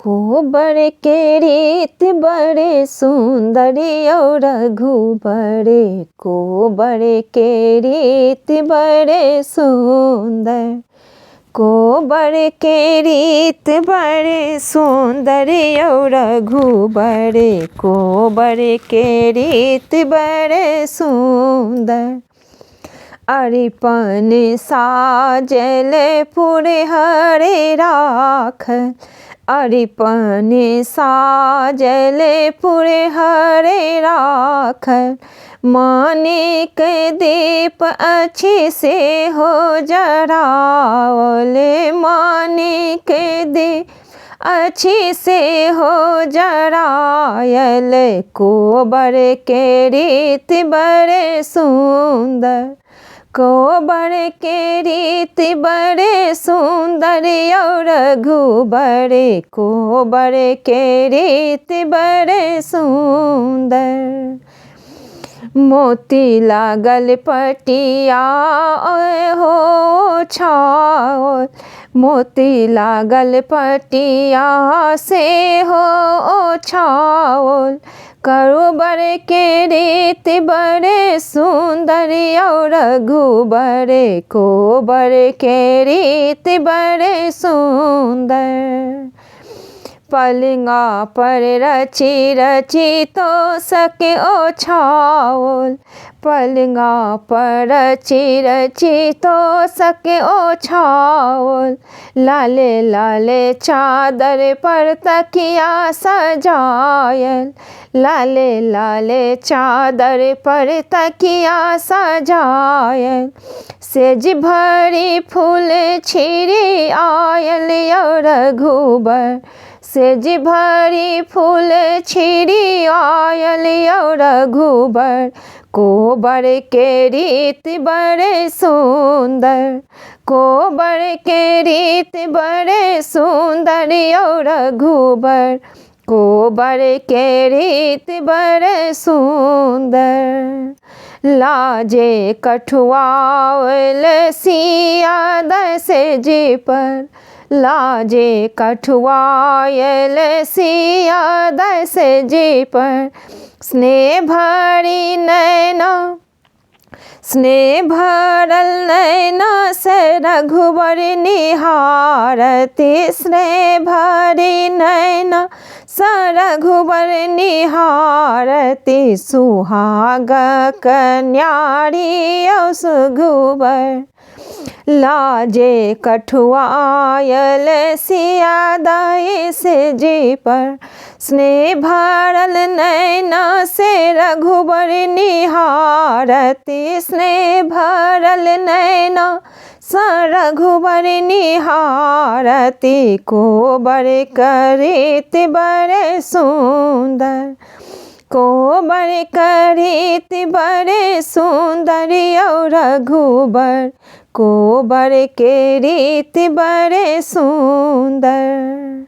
कोबर के रीत बड़े सुंदर और रघुबर कोबर के रीत बड़े सुंदर कोबर के रीत बड़े सुंदर और रघुबर कोबर के रीत बड़े सुंदर अरिपन साजल पुरे हरे राख अरिपन साजल पुरे हरे राख मानिक दीप अच्छे से हो जरावले मानिक दीप अच्छी से हो जरायल कोबर के रीत बड़े सुंदर कोबर के रीत बड़े सुंदर और रघुबर कोबर के रीत बड़े सुंदर मोती लागल पटिया हो छाओ मोती लागल पटिया से हो छाओल कोबर के रीत बड़े सुंदर और रघुबर कोबर के रीत बड़े सुंदर पलंगा पर रची रची तो सके ओ छाओल पलंगा पर रची रची तो सके ओ छाओल लाले लाले चादर पर तकिया सजायल लाले लाले चादर पर तकिया सजायल सेज भरी फूल छिरी आयल और रघुबर सेज भरी फूल छिरी आयल और रघुबर कोबर के रीत बड़े सुंदर कोबर के रीत बड़े सुंदर और रघुबर कोबर के रीत बड़े सुंदर लाजे कठुआवल सिया दस जी पर लाजे कठुआयल सिया दस जी पर स्नेह भरी नैना स्नेह भरल नैना से रघुबर निहारती स्नेह भरी नैना स रघुबर निहारती सुहाग कन्यारी सुघुबर लाजे कठुआयल सिया दाइस जी पर स्नेह भरल नैना से रघुबर निहारती स्नेह भरल नैना स रघुबर निहारती कोबर के रीत बड़े सुंदर कोबर के रीत बड़े सुंदर और रघुबर कोबर के रीत बड़े सुंदर।